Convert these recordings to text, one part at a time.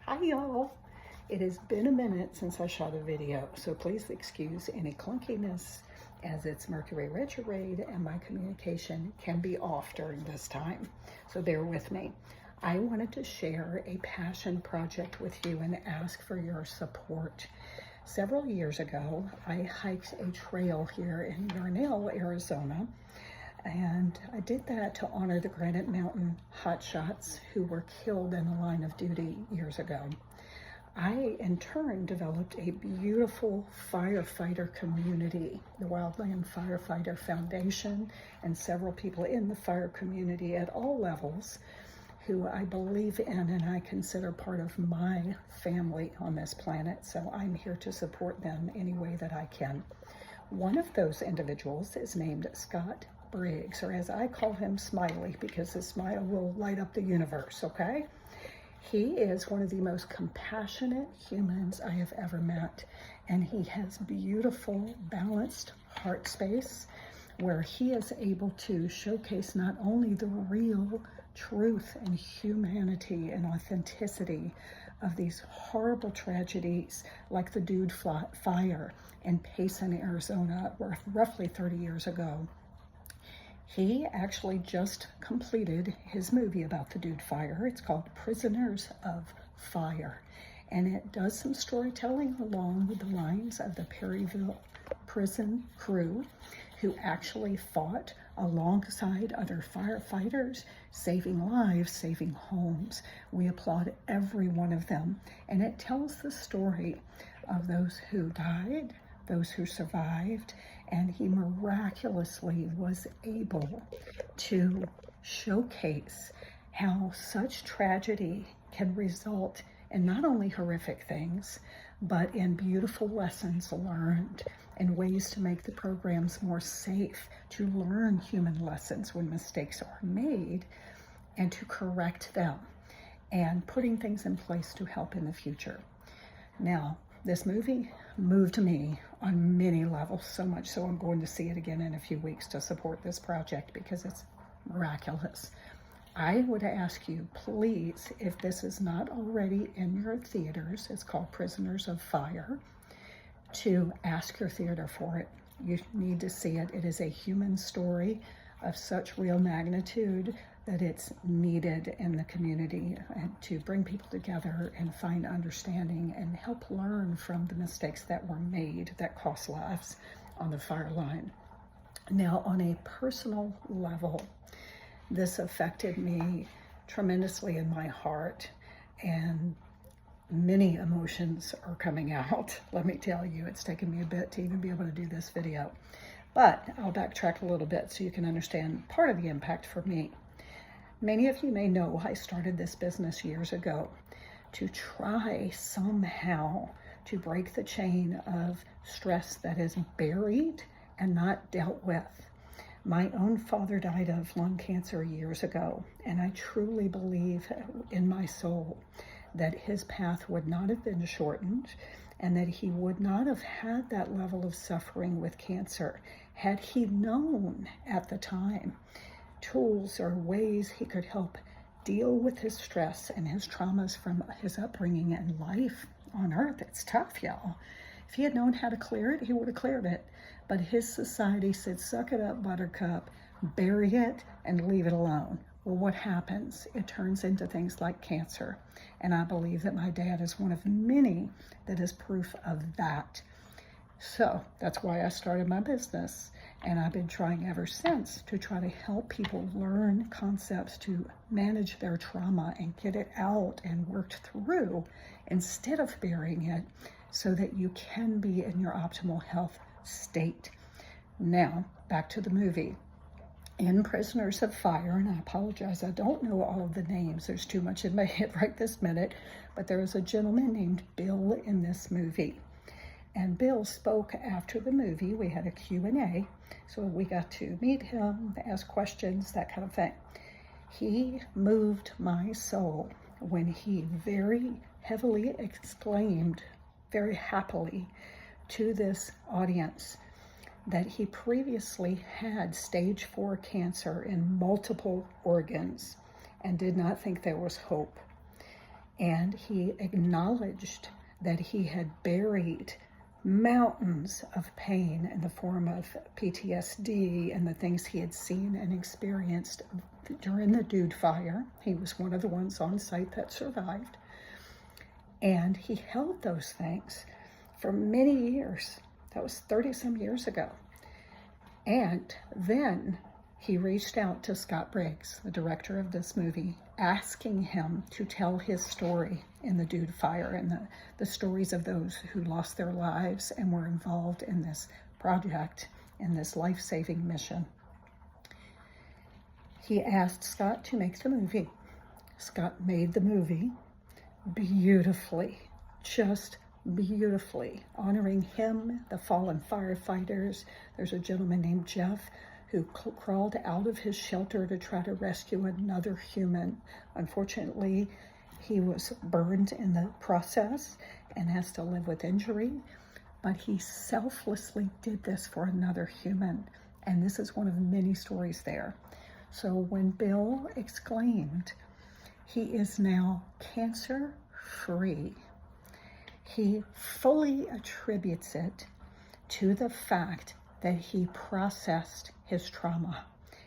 Hi y'all. It has been a minute since I shot a video, so please excuse any clunkiness as it's Mercury retrograde and my communication can be off during this time. So bear with me. I wanted to share a passion project with you and ask for your support. Several years ago, I hiked a trail here in Yarnell, Arizona, and I did that to honor the Granite Mountain hotshots who were killed in the line of duty years ago. I, in turn, developed a beautiful firefighter community, the Wildland Firefighter Foundation, and several people in the fire community at all levels who I believe in and I consider part of my family on this planet. So I'm here to support them any way that I can. One of those individuals is named Scott Briggs, or as I call him, Smiley, because his smile will light up the universe, okay? He is one of the most compassionate humans I have ever met, and he has beautiful, balanced heart space where he is able to showcase not only the real truth and humanity and authenticity of these horrible tragedies like the Dude Fire in Payson, Arizona, roughly 30 years ago. He actually just completed his movie about the Dude Fire. It's called Prisoners of Fire, and it does some storytelling along with the lines of the Perryville prison crew who actually fought alongside other firefighters, saving lives, saving homes. We applaud every one of them, and it tells the story of those who died, those who survived, and he miraculously was able to showcase how such tragedy can result in not only horrific things, but in beautiful lessons learned and ways to make the programs more safe, to learn human lessons when mistakes are made and to correct them, and putting things in place to help in the future. Now, this movie moved me on many levels, so much so I'm going to see it again in a few weeks to support this project because it's miraculous. I would ask you, please, if this is not already in your theaters, it's called Prisoners of Fire, to ask your theater for it. You need to see it. It is a human story of such real magnitude that it's needed in the community to bring people together and find understanding and help learn from the mistakes that were made that cost lives on the fire line. Now, on a personal level, this affected me tremendously in my heart, and many emotions are coming out. Let me tell you, it's taken me a bit to even be able to do this video, but I'll backtrack a little bit so you can understand part of the impact for me. Many of you may know I started this business years ago to try somehow to break the chain of stress that is buried and not dealt with. My own father died of lung cancer years ago, and I truly believe in my soul that his path would not have been shortened and that he would not have had that level of suffering with cancer had he known at the time tools or ways he could help deal with his stress and his traumas from his upbringing and life on earth. It's tough, y'all. If he had known how to clear it, he would have cleared it. But his society said, suck it up, buttercup, bury it, and leave it alone. Well, what happens? It turns into things like cancer. And I believe that my dad is one of many that is proof of that. So that's why I started my business. And I've been trying ever since to try to help people learn concepts to manage their trauma and get it out and worked through instead of burying it so that you can be in your optimal health state. Now, back to the movie. In Prisoners of Fire, and I apologize, I don't know all of the names. There's too much in my head right this minute, but there was a gentleman named Bill in this movie. And Bill spoke after the movie. We had a Q&A, so we got to meet him, ask questions, that kind of thing. He moved my soul when he very heavily exclaimed, very happily, to this audience that he previously had stage 4 cancer in multiple organs and did not think there was hope. And he acknowledged that he had buried mountains of pain in the form of PTSD and the things he had seen and experienced during the Dude Fire. He was one of the ones on site that survived. And he held those things for many years. That was 30 some years ago. And then he reached out to Scott Briggs, the director of this movie, asking him to tell his story in the Dude Fire and the stories of those who lost their lives and were involved in this project, in this life-saving mission. He asked Scott to make the movie. Scott made the movie beautifully, just beautifully, honoring him, the fallen firefighters. There's a gentleman named Jeff who crawled out of his shelter to try to rescue another human. Unfortunately, he was burned in the process and has to live with injury, but he selflessly did this for another human. And this is one of many stories there. So when Bill exclaimed, he is now cancer-free, he fully attributes it to the fact that he processed his trauma.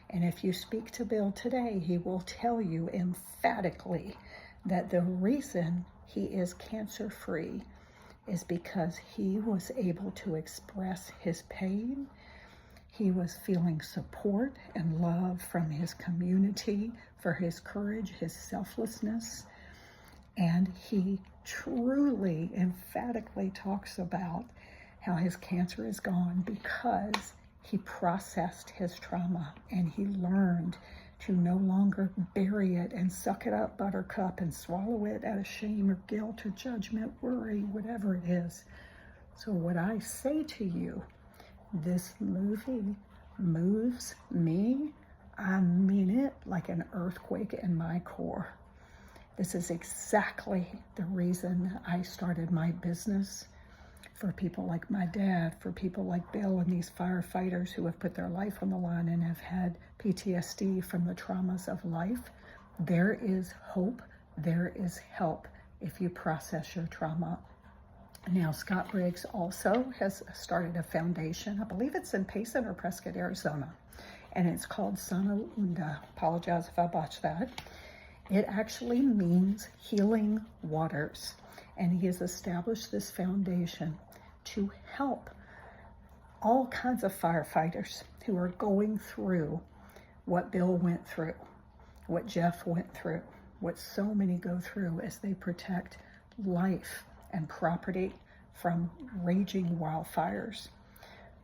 And if you speak to Bill today, he will tell you emphatically that the reason he is cancer-free is because he was able to express his pain. He was feeling support and love from his community for his courage, his selflessness. And he truly, emphatically talks about how his cancer is gone because he processed his trauma and he learned to no longer bury it and suck it up, buttercup, and swallow it out of shame or guilt or judgment, worry, whatever it is. So what I say to you, this movie moves me. I mean it like an earthquake in my core. This is exactly the reason I started my business, for people like my dad, for people like Bill and these firefighters who have put their life on the line and have had PTSD from the traumas of life. There is hope, there is help if you process your trauma. Now, Scott Briggs also has started a foundation. I believe it's in Payson or Prescott, Arizona, and it's called Sana Unda. Apologize if I botched that. It actually means healing waters, and he has established this foundation to help all kinds of firefighters who are going through what Bill went through, what Jeff went through, what so many go through as they protect life and property from raging wildfires.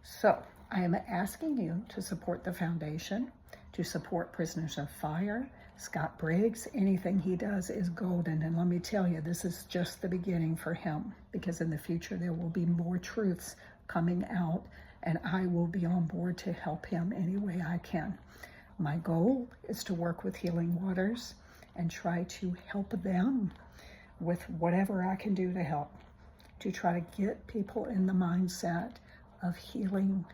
So I am asking you to support the foundation, to support Prisoners of Fire. Scott Briggs, anything he does is golden. And let me tell you, this is just the beginning for him, because in the future there will be more truths coming out, and I will be on board to help him any way I can. My goal is to work with Healing Waters and try to help them with whatever I can do to help, to try to get people in the mindset of healing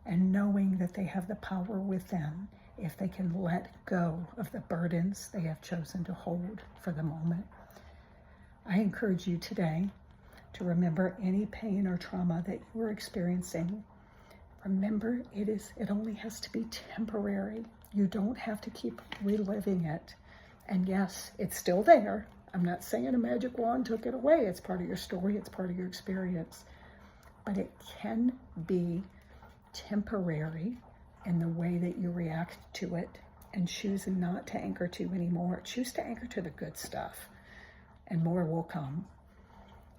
and knowing that they have the power within if they can let go of the burdens they have chosen to hold for the moment. I encourage you today to remember any pain or trauma that you are experiencing. Remember, it only has to be temporary. You don't have to keep reliving it. And yes, it's still there. I'm not saying a magic wand took it away. It's part of your story. It's part of your experience. But it can be temporary in the way that you react to it and choose not to anchor to anymore. Choose to anchor to the good stuff, and more will come.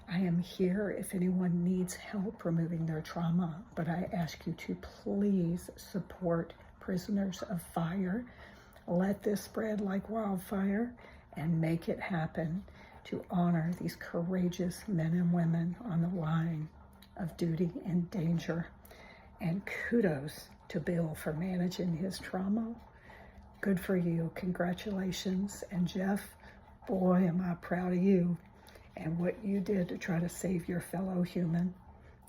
I am here if anyone needs help removing their trauma, but I ask you to please support Prisoners of Fire. Let this spread like wildfire and make it happen to honor these courageous men and women on the line of duty and danger. And kudos to Bill for managing his trauma. Good for you. Congratulations. And Jeff, boy, am I proud of you and what you did to try to save your fellow human,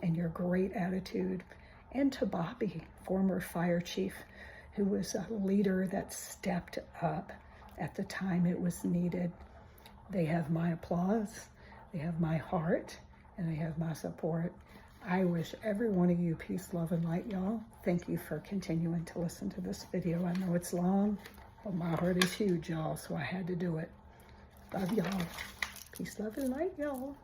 and your great attitude. And to Bobby, former fire chief, who was a leader that stepped up at the time it was needed They have my applause, they have my heart, and they have my support. I wish every one of you peace, love, and light, y'all. Thank you for continuing to listen to this video. I know it's long, but my heart is huge, y'all, so I had to do it. Love y'all. Peace, love, and light, y'all.